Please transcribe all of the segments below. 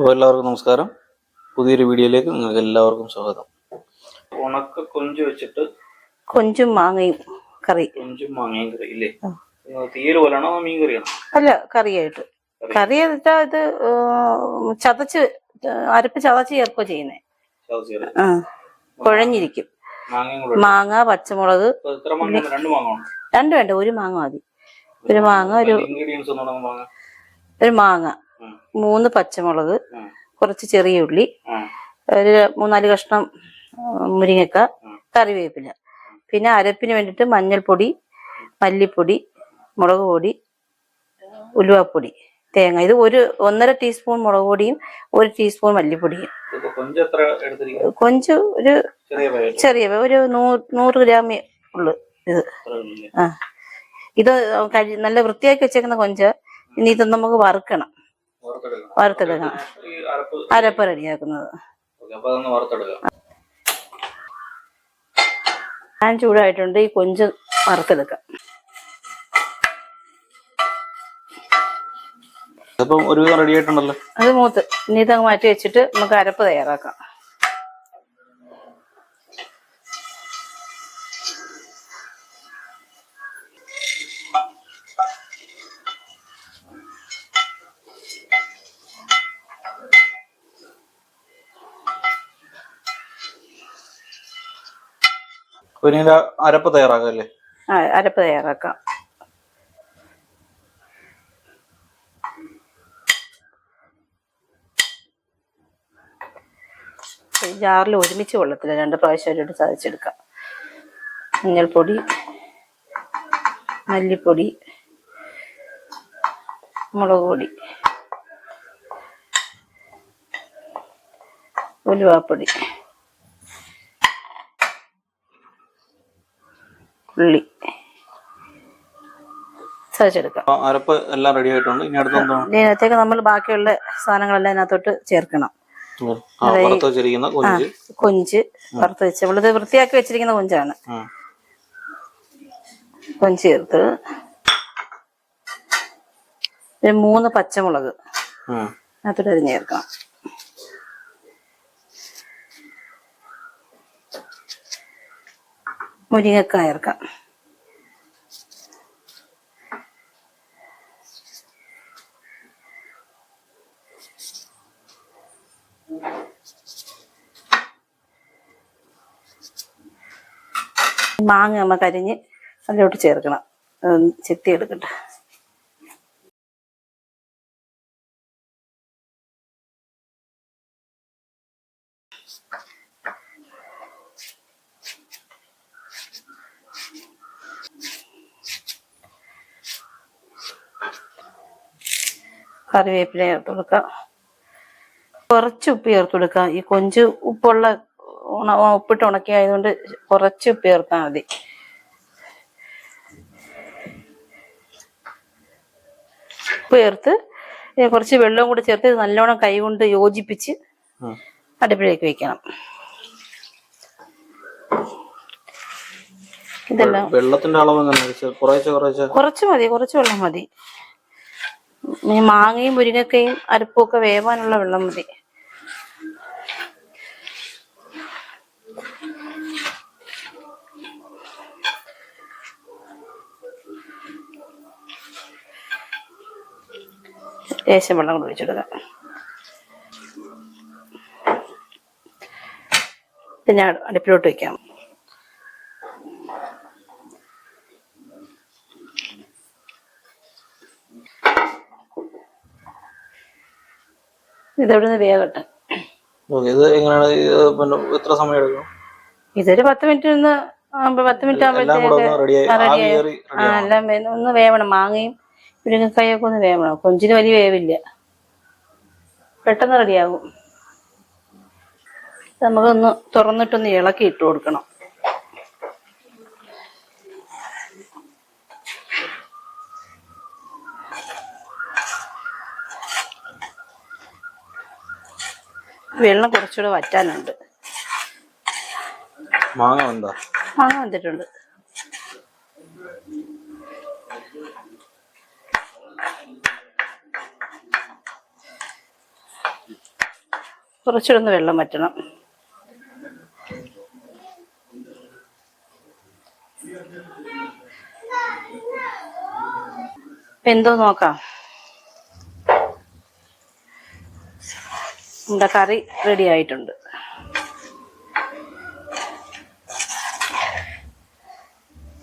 അപ്പോൾ എല്ലാവർക്കും നമസ്കാരം. പുതിയൊരു വീഡിയോയിലേക്ക് നിങ്ങൾക്ക് എല്ലാവർക്കും സ്വാഗതം. ഉണക്ക കൊഞ്ച് വെച്ചിട്ട് കൊഞ്ചും മാങ്ങയും കറി. കൊഞ്ചും മാങ്ങയും കറി ഇല്ലേ? തീയൽ പോലാണോ മീൻ കറിയാണോ? അല്ല, കറിയായിട്ട്. കറി വെച്ചാ ഇത് ചതച്ച് അരപ്പ് ചതച്ച് ചേർക്കുക ചെയ്യുന്നേ. കുഴഞ്ഞിരിക്കും. മാങ്ങ, പച്ചമുളക്. രണ്ട് വേണ്ട, ഒരു മാങ്ങ മതി. ഒരു മാങ്ങ, ഒരു മാങ്ങ, 3 പച്ചമുളക്, കുറച്ച് ചെറിയ ഉള്ളി, ഒരു 3-4 കഷ്ണം മുരിങ്ങക്ക, കറിവേപ്പില. പിന്നെ അരപ്പിന് വേണ്ടിയിട്ട് മഞ്ഞൾപ്പൊടി, മല്ലിപ്പൊടി, മുളക് പൊടി, ഉലുവാപ്പൊടി, തേങ്ങ. ഇത് 1.5 ടീസ്പൂൺ മുളക് പൊടിയും 1 ടീസ്പൂൺ മല്ലിപ്പൊടിയും. കൊഞ്ച് ഒരു ചെറിയ ഒരു 100 ഗ്രാമേ ഉള്ളു ഇത്. ഇത് നല്ല വൃത്തിയാക്കി വെച്ചേക്കുന്ന കൊഞ്ച്. ഇനി ഇത് നമുക്ക് വറുക്കണം, വറുത്തെടുക്കണം. അരപ്പ് റെഡിയാക്കുന്നത്. പാൻ ചൂടായിട്ടുണ്ട്. ഈ കൊഞ്ച് വറുത്തെടുക്കാം. റെഡി ആയിട്ടുണ്ടല്ലോ. അത് മൂത്ത്. ഇനി ഇതങ്ങ് മാറ്റി വെച്ചിട്ട് നമുക്ക് അരപ്പ് തയ്യാറാക്കാം. അരപ്പ് തയ്യാറാക്കാം അല്ലേ? അരപ്പ് തയ്യാറാക്കാം. ജാറിൽ ഒരുമിച്ച് കൊള്ളത്തില്ല, 2 പ്രാവശ്യം ചതച്ചെടുക്കാം. മഞ്ഞൾപ്പൊടി, മല്ലിപ്പൊടി, മുളക് പൊടി, ഉലുവാപ്പൊടി, ഉള്ളി ചതച്ചെടുക്കാം. അരപ്പ് എല്ലാം റെഡി ആയിട്ടുണ്ട്. ഇതിനകത്തേക്ക് നമ്മൾ ബാക്കിയുള്ള സാധനങ്ങളെല്ലാം അതിനകത്തോട്ട് ചേർക്കണം. കൊഞ്ച് വറുത്ത് വെച്ച് നമ്മളിത് വൃത്തിയാക്കി വെച്ചിരിക്കുന്ന കൊഞ്ചാണ്. കൊഞ്ച് ചേർത്ത് 3 പച്ചമുളക് അതിനകത്തോട്ട് അരിഞ്ഞ് ചേർക്കണം. മുരിങ്ങക്കായ ചേർക്കാം. മാങ്ങ നമുക്ക് അരിഞ്ഞ് അതിലോട്ട് ചേർക്കണം. ചെത്തി എടുക്കട്ടെ. കറിവേപ്പില ചേർത്ത് കൊടുക്കാം. കുറച്ച് ഉപ്പ് ചേർത്ത് കൊടുക്കാം. ഈ കൊഞ്ച് ഉപ്പിട്ട് ഉണക്കിയായതുകൊണ്ട് കുറച്ച് ഉപ്പ് ചേർത്താൽ മതി. ഉപ്പ് ചേർത്ത് കുറച്ച് വെള്ളവും കൂടി ചേർത്ത് നല്ലോണം കൈ കൊണ്ട് യോജിപ്പിച്ച് അടുപ്പിലേക്ക് വെക്കണം. ഇതെല്ലാം വെള്ളത്തിന്റെ അളവ് കുറച്ച് മതി, കുറച്ച് വെള്ളം മതി. മാങ്ങയും മുരിങ്ങക്കയും അരപ്പും ഒക്കെ വേവാനുള്ള വെള്ളം മതി. ലേശം വെള്ളം കൂടെ ഒഴിച്ചെടുക്കാം. പിന്നെ അടുപ്പിലോട്ട് വെക്കാം. ഇതെവിടുന്ന് വേഗട്ടെ. എത്ര സമയം എടുക്കും? ഇതൊരു 10 മിനിറ്റ് 10 മിനിറ്റ് ആകുമ്പോഴത്തേക്ക് എല്ലാം ഒന്ന് വേവണം. മാങ്ങയും മുരിങ്ങക്കായൊക്കെ ഒന്ന് വേവണം. കൊഞ്ചിന് വലിയ വേവില്ല, പെട്ടെന്ന് റെഡിയാകും. നമുക്കൊന്ന് തുറന്നിട്ടൊന്ന് ഇളക്കി ഇട്ട് കൊടുക്കണം. വെള്ളം കുറച്ചുകൂടെ വറ്റാനുണ്ട്. മാങ്ങ വന്നിട്ടുണ്ട്. കുറച്ചുകൂടെ വെള്ളം വറ്റണം. എന്തോ നോക്കാം. നമ്മുടെ കറി റെഡി ആയിട്ടുണ്ട്.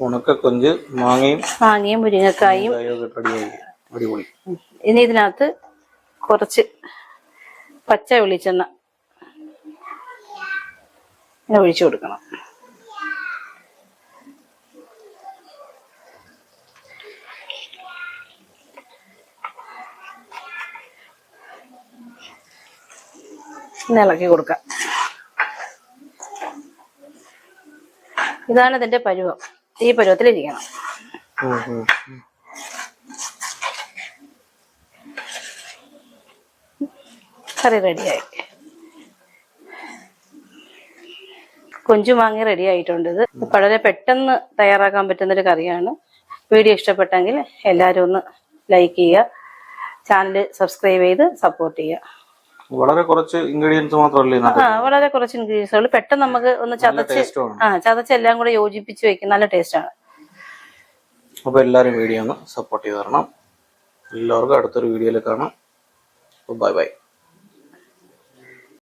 ഉണക്കക്കൊഞ്ച്, മാങ്ങയും മുരിങ്ങക്കായും റെഡിയായി. അടിപൊളി. ഇനി ഇതിനകത്ത് കുറച്ച് പച്ച വെളിച്ചെണ്ണ ഒഴിച്ചു കൊടുക്കണം. ഇളക്കി കൊടുക്കാം. ഇതാണ് ഇതിന്റെ പരുവം. ഈ പരുവത്തിലിരിക്കണം. കറി റെഡിയായി. കൊഞ്ചു മാങ്ങി റെഡി ആയിട്ടുണ്ട്. ഇത് വളരെ പെട്ടെന്ന് തയ്യാറാക്കാൻ പറ്റുന്നൊരു കറിയാണ്. വീഡിയോ ഇഷ്ടപ്പെട്ടെങ്കിൽ എല്ലാവരും ഒന്ന് ലൈക്ക് ചെയ്യുക, ചാനൽ സബ്സ്ക്രൈബ് ചെയ്ത് സപ്പോർട്ട് ചെയ്യുക. വളരെ കുറച്ച് ഇൻഗ്രീഡിയൻസ് മാത്രമല്ലേ? വളരെ കുറച്ച് ഇൻഗ്രീഡിയൻസ് പെട്ടെന്ന് നമുക്ക് ഒന്ന് ചതച്ച് എല്ലാം കൂടെ യോജിപ്പിച്ച് വെക്കും. നല്ല ടേസ്റ്റ് ആണ്. അപ്പൊ എല്ലാവരും വീഡിയോ ഒന്ന് സപ്പോർട്ട് ചെയ്ത് തരണം. എല്ലാവർക്കും അടുത്തൊരു വീഡിയോയിൽ കാണാം. Bye bye.